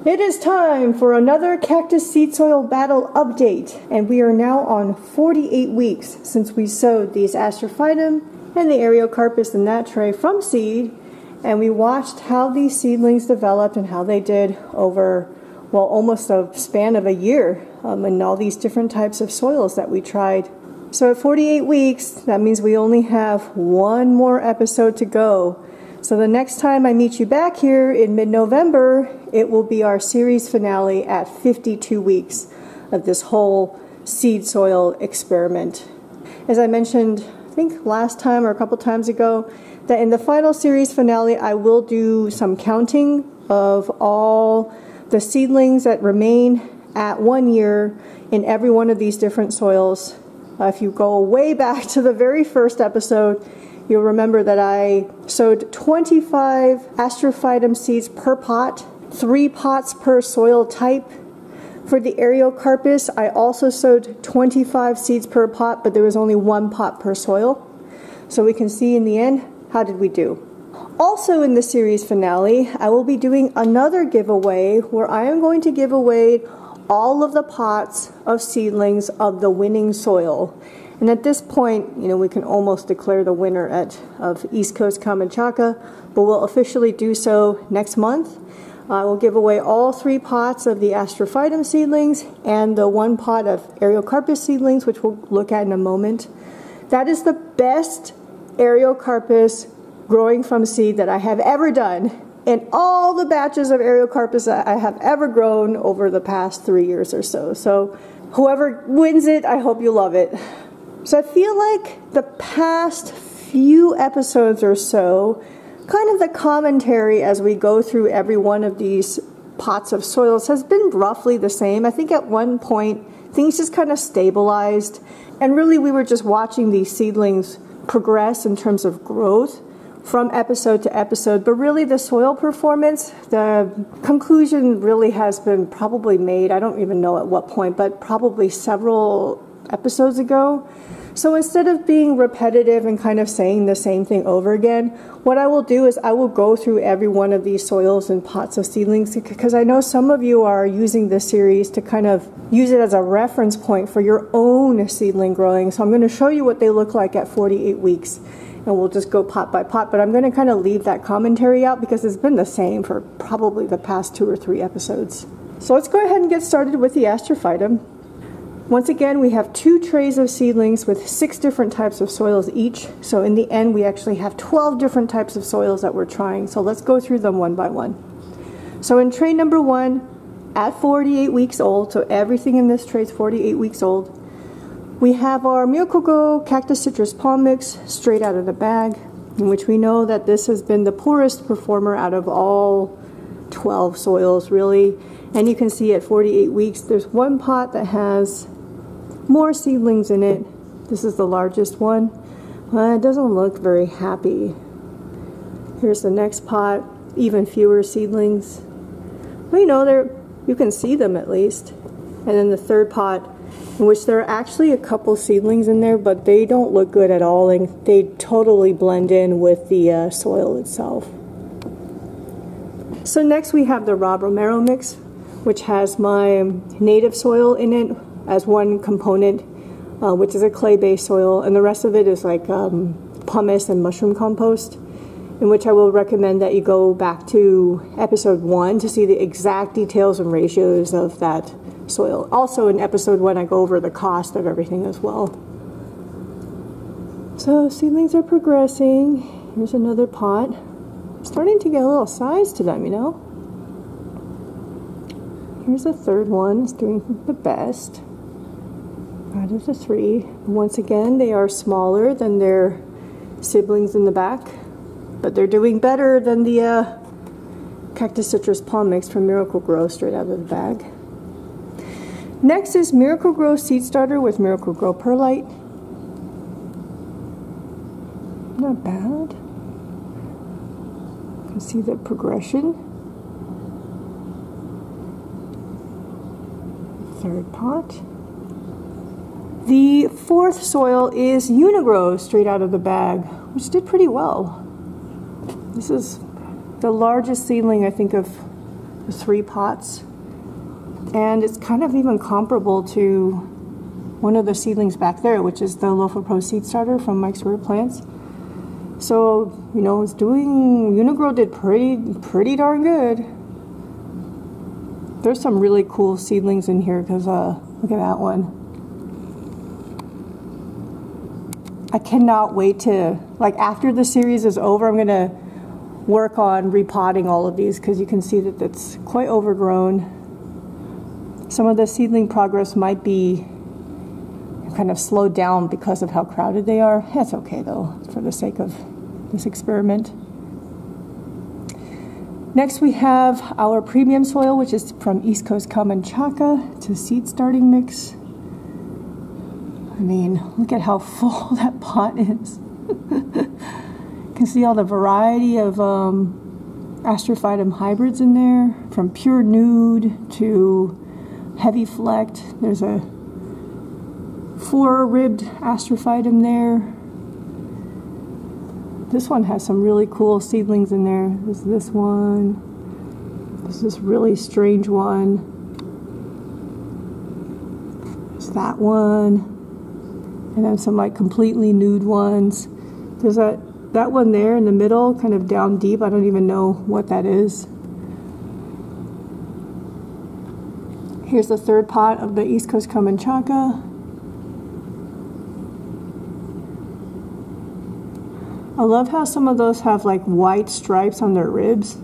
It is time for another Cactus Seed Soil Battle update, and we are now on 48 weeks since we sowed these Astrophytum and the Ariocarpus in that tray from seed, and we watched how these seedlings developed and how they did over, well, almost a span of a year in all these different types of soils that we tried. So at 48 weeks, that means we only have one more episode to go. So the next time I meet you back here in mid-November, it will be our series finale at 52 weeks of this whole seed soil experiment. As I mentioned, I think last time or a couple times ago, that in the final series finale, I will do some counting of all the seedlings that remain at 1 year in every one of these different soils. If you go way back to the very first episode, you'll remember that I sowed 25 Astrophytum seeds per pot, 3 pots per soil type. For the Ariocarpus, I also sowed 25 seeds per pot, but there was only 1 pot per soil. So we can see in the end, how did we do? Also in the series finale, I will be doing another giveaway where I am going to give away all of the pots of seedlings of the winning soil. And at this point, we can almost declare the winner of East Coast Kamchatka, but we'll officially do so next month. I will give away all 3 pots of the Astrophytum seedlings and the 1 pot of Ariocarpus seedlings, which we'll look at in a moment. That is the best Ariocarpus growing from seed that I have ever done in all the batches of Ariocarpus that I have ever grown over the past 3 years or so. So whoever wins it, I hope you love it. So I feel like the past few episodes or so, kind of the commentary as we go through every one of these pots of soils has been roughly the same. I think at one point things just kind of stabilized, and really we were just watching these seedlings progress in terms of growth from episode to episode. But really the soil performance, the conclusion really has been probably made, I don't even know at what point, but probably several episodes ago. So instead of being repetitive and kind of saying the same thing over again, what I will do is I will go through every one of these soils and pots of seedlings, because I know some of you are using this series to kind of use it as a reference point for your own seedling growing. So I'm going to show you what they look like at 48 weeks, and we'll just go pot by pot. But I'm going to kind of leave that commentary out because it's been the same for probably the past 2 or 3 episodes. So let's go ahead and get started with the Astrophytum. Once again, we have 2 trays of seedlings with 6 different types of soils each. So in the end, we actually have 12 different types of soils that we're trying. So let's go through them one by one. So in tray number 1, at 48 weeks old, so everything in this tray is 48 weeks old, we have our Uni-Gro Cactus Citrus Palm Mix straight out of the bag, in which we know that this has been the poorest performer out of all 12 soils, really. And you can see at 48 weeks, there's 1 pot that has more seedlings in it. This is the largest one. It doesn't look very happy. Here's the next pot, even fewer seedlings. Well, you can see them at least. And then the third pot, in which there are actually a couple seedlings in there, but they don't look good at all, and they totally blend in with the soil itself. So next we have the raw Romero mix, which has my native soil in it as one component, which is a clay-based soil, and the rest of it is like pumice and mushroom compost, in which I will recommend that you go back to episode 1 to see the exact details and ratios of that soil. Also in episode 1, I go over the cost of everything as well. So seedlings are progressing. Here's another pot. Starting to get a little size to them, Here's the third one. It's doing the best out of the 3. Once again, they are smaller than their siblings in the back, but they're doing better than the Cactus Citrus Palm Mix from Uni-Gro straight out of the bag. Next is Uni-Gro Seed Starter with Uni-Gro Perlite. Not bad. You can see the progression. Third pot. The 4th soil is Uni-Gro straight out of the bag, which did pretty well. This is the largest seedling I think of 3 pots. And it's kind of even comparable to one of the seedlings back there, which is the Uni-Gro Seed Starter from Mike's Rare Plants. So, you know, Uni-Gro did pretty darn good. There's some really cool seedlings in here because look at that one. I cannot wait to, like, after the series is over, I'm going to work on repotting all of these because you can see that it's quite overgrown. Some of the seedling progress might be kind of slowed down because of how crowded they are. That's okay though, for the sake of this experiment. Next we have our premium soil, which is from East Coast Kamchatka. It's a seed starting mix. I mean, look at how full that pot is. You can see all the variety of Astrophytum hybrids in there, from pure nude to heavy flecked. There's a 4-ribbed Astrophytum there. This one has some really cool seedlings in there. There's this one. There's this really strange one. There's that one. And then some like completely nude ones. There's that one there in the middle, kind of down deep. I don't even know what that is. Here's the 3rd pot of the East Coast Kamchatka. I love how some of those have like white stripes on their ribs.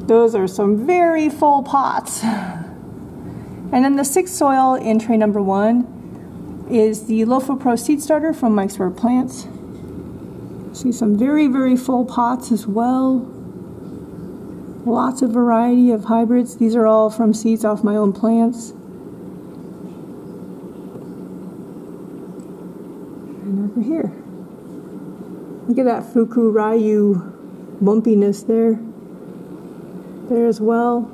Those are some very full pots. And then the 6th soil in tray number 1 is the Uni-Gro Seed Starter from Mike's Rare Plants. See some very full pots as well. Lots of variety of hybrids. These are all from seeds off my own plants. And over here, look at that Fuku Ryu bumpiness there as well.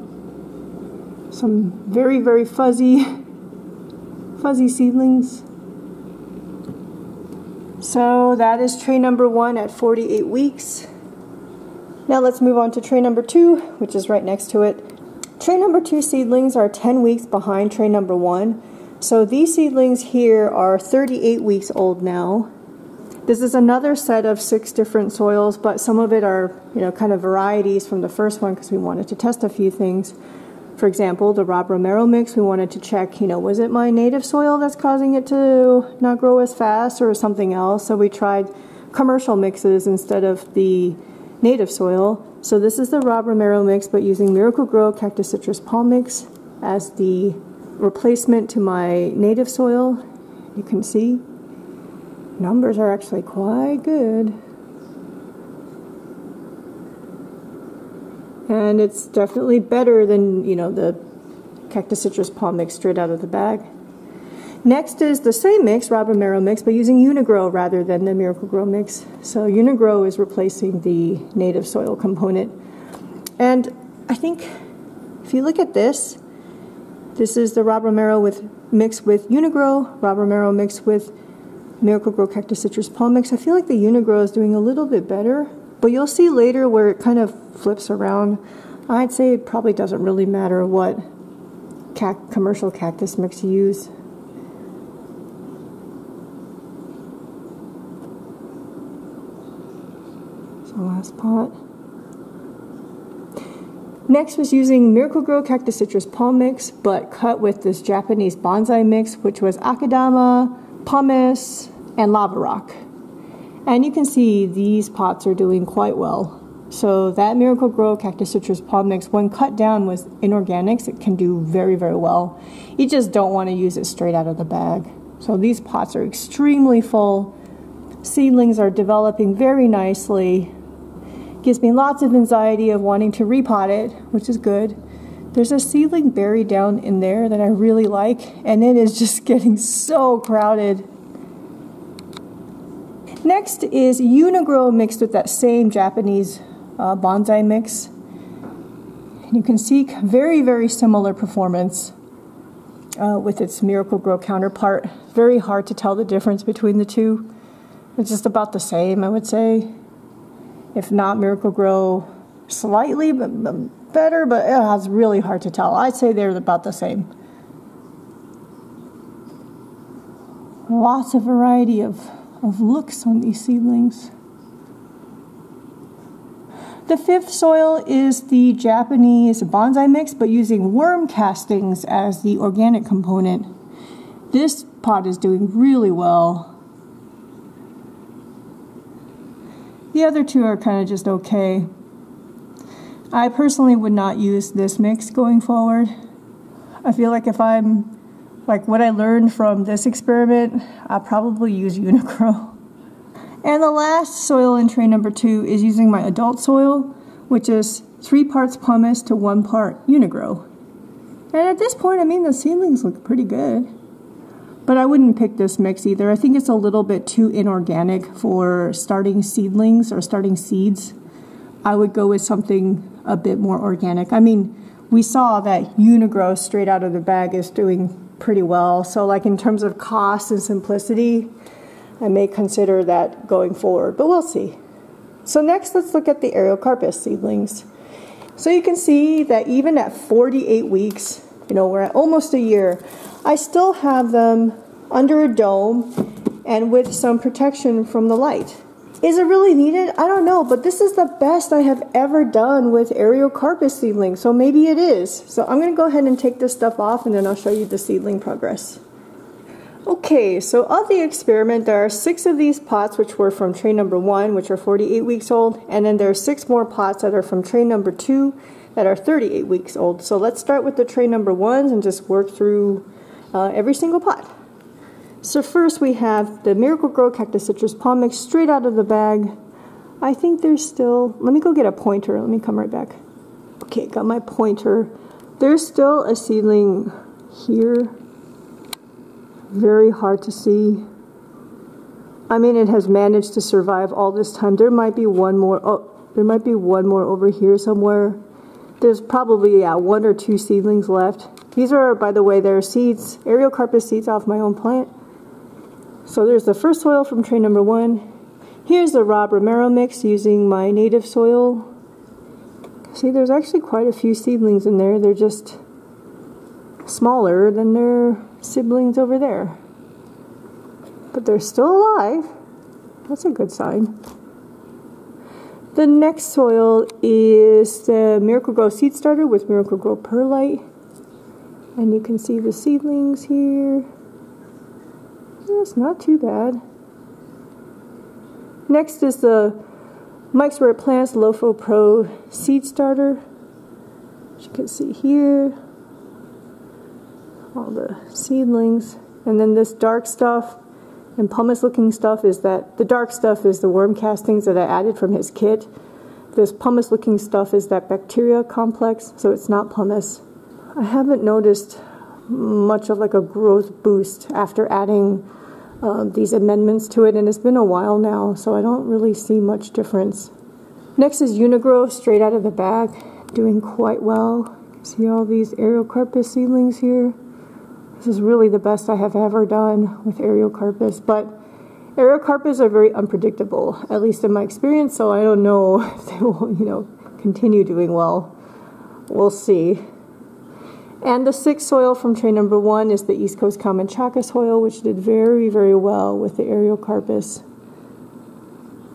Some very fuzzy seedlings. So that is tray number 1 at 48 weeks. Now let's move on to tray number 2, which is right next to it. Tray number 2 seedlings are 10 weeks behind tray number 1. So these seedlings here are 38 weeks old now. This is another set of 6 different soils, but some of it are, you know, kind of varieties from the first one because we wanted to test a few things. For example, the Rob Romero mix, we wanted to check, you know, was it my native soil that's causing it to not grow as fast or something else? So we tried commercial mixes instead of the native soil. So this is the Rob Romero mix, but using Uni-Gro Cactus Citrus Palm Mix as the replacement to my native soil. You can see numbers are actually quite good. And it's definitely better than, you know, the Cactus Citrus Palm Mix straight out of the bag. Next is the same mix, Rob Romero mix, but using Uni-Gro rather than the Uni-Gro mix. So Uni-Gro is replacing the native soil component. And I think if you look at this, this is the Rob Romero mixed with Uni-Gro, Rob Romero mixed with Uni-Gro Cactus Citrus Palm Mix. I feel like the Uni-Gro is doing a little bit better, but you'll see later where it kind of flips around. I'd say it probably doesn't really matter what commercial cactus mix you use. So last pot. Next was using Uni-Gro Cactus Citrus Palm Mix, but cut with this Japanese bonsai mix, which was Akadama, Pumice, and Lava Rock. And you can see these pots are doing quite well. So that Uni-Gro Cactus Citrus Palm Mix, when cut down with inorganics, it can do very well. You just don't want to use it straight out of the bag. So these pots are extremely full. Seedlings are developing very nicely. Gives me lots of anxiety of wanting to repot it, which is good. There's a seedling buried down in there that I really like, and it is just getting so crowded. Next is Uni-Gro mixed with that same Japanese bonsai mix. And you can see very similar performance with its Uni-Gro counterpart. Very hard to tell the difference between the two. It's just about the same, I would say. If not Uni-Gro slightly better, but it's really hard to tell. I'd say they're about the same. Lots of variety of looks on these seedlings. The fifth soil is the Japanese bonsai mix, but using worm castings as the organic component. This pot is doing really well. The other two are kind of just okay. I personally would not use this mix going forward. I feel like if I'm, like what I learned from this experiment, I'll probably use Uni-Gro. And the last soil in tray number 2 is using my adult soil, which is 3 parts pumice to 1 part Uni-Gro. And at this point, I mean, the seedlings look pretty good. But I wouldn't pick this mix either. I think it's a little bit too inorganic for starting seedlings or starting seeds. I would go with something a bit more organic. I mean, we saw that Uni-Gro straight out of the bag is doing pretty well. So like in terms of cost and simplicity, I may consider that going forward, but we'll see. So next, let's look at the Ariocarpus seedlings. So you can see that even at 48 weeks, we're at almost a year, I still have them under a dome and with some protection from the light. Is it really needed? I don't know, but this is the best I have ever done with Ariocarpus seedlings, so maybe it is. So I'm going to go ahead and take this stuff off, and then I'll show you the seedling progress. Okay, so of the experiment, there are 6 of these pots which were from tray number 1, which are 48 weeks old, and then there are 6 more pots that are from tray number 2 that are 38 weeks old. So let's start with the tray number 1s and just work through every single pot. So first we have the Uni-Gro Cactus Citrus Palm Mix straight out of the bag. I think there's still, let me go get a pointer, let me come right back. Okay, got my pointer. There's still a seedling here. Very hard to see. I mean, it has managed to survive all this time. There might be one more. Oh, there might be one more over here somewhere. There's probably, 1 or 2 seedlings left. These are, by the way, they're seeds, Ariocarpus seeds off my own plant. So there's the first soil from tray number 1. Here's the Rob Romero mix using my native soil. See, there's actually quite a few seedlings in there. They're just smaller than their siblings over there. But they're still alive. That's a good sign. The next soil is the Uni-Gro Seed Starter with Uni-Gro Perlite. And you can see the seedlings here. It's not too bad. Next is the Mike's Rare Plants Lofo Pro Seed Starter. As you can see here, all the seedlings. And then this dark stuff and pumice looking stuff is that, the dark stuff is the worm castings that I added from his kit. This pumice looking stuff is that bacteria complex, so it's not pumice. I haven't noticed much of like a growth boost after adding these amendments to it, and it's been a while now, so I don't really see much difference. Next is Uni-Gro straight out of the bag, doing quite well. See all these Ariocarpus seedlings here? This is really the best I have ever done with Ariocarpus, but Ariocarpus are very unpredictable, at least in my experience, so I don't know if they will, continue doing well. We'll see. And the 6th soil from tray number 1 is the East Coast Common Chaka soil, which did very, very well with the Ariocarpus.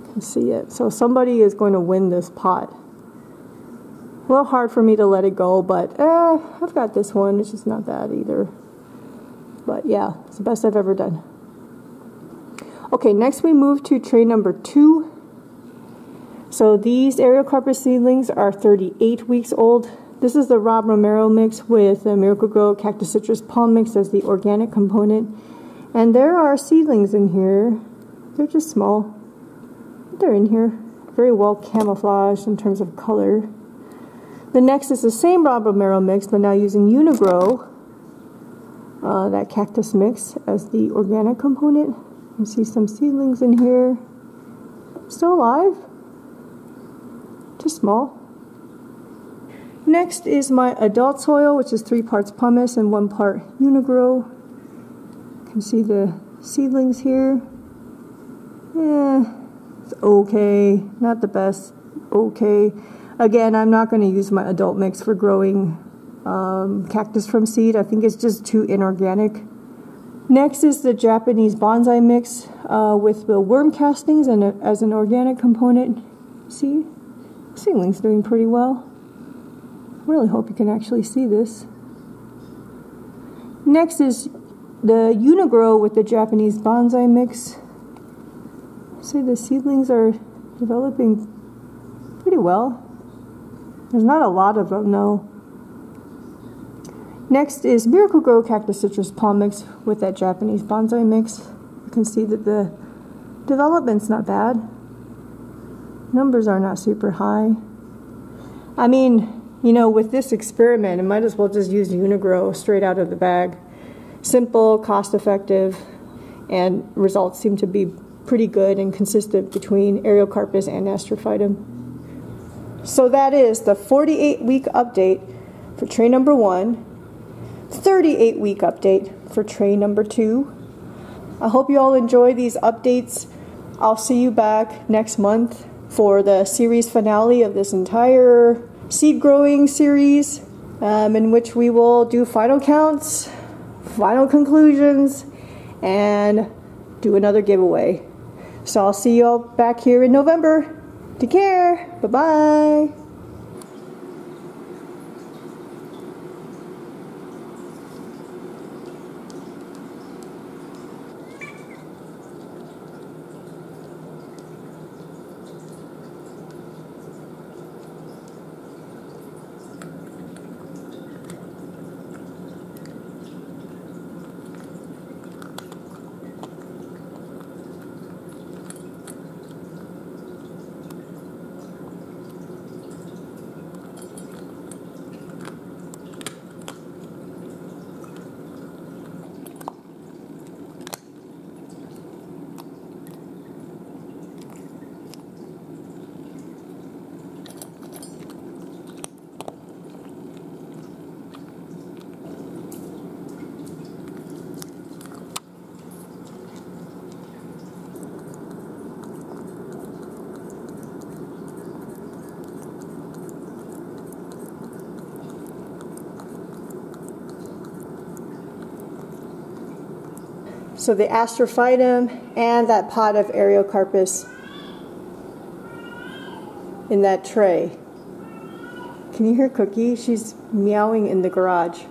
You can see it. So somebody is going to win this pot. A little hard for me to let it go, but I've got this one. It's just not bad either. But yeah, it's the best I've ever done. Okay, next we move to tray number 2. So these Ariocarpus seedlings are 38 weeks old. This is the Rob Romero mix with the Uni-Gro Cactus Citrus Palm Mix as the organic component. And there are seedlings in here. They're just small. They're in here. Very well camouflaged in terms of color. The next is the same Rob Romero mix, but now using Uni-Gro, that cactus mix as the organic component. You see some seedlings in here. Still alive. Just small. Next is my adult soil, which is 3 parts pumice and 1 part Uni-Gro. You can see the seedlings here. Yeah, it's okay. Not the best. Okay. Again, I'm not going to use my adult mix for growing cactus from seed. I think it's just too inorganic. Next is the Japanese bonsai mix with the worm castings and as an organic component. See, seedling's doing pretty well. Really hope you can actually see this. Next is the Uni-Gro with the Japanese bonsai mix. See, the seedlings are developing pretty well. There's not a lot of them, though. Next is Miracle-Gro Cactus Citrus Palm Mix with that Japanese bonsai mix. You can see that the development's not bad. Numbers are not super high. I mean, you know, with this experiment, I might as well just use Uni-Gro straight out of the bag. Simple, cost-effective, and results seem to be pretty good and consistent between Ariocarpus and Astrophytum. So that is the 48-week update for tray number 1, 38-week update for tray number 2. I hope you all enjoy these updates. I'll see you back next month for the series finale of this entire seed growing series, in which we will do final counts, final conclusions, and do another giveaway. So I'll see you all back here in November. Take care. Bye-bye. So the Astrophytum and that pot of Ariocarpus in that tray. Can you hear Cookie? She's meowing in the garage.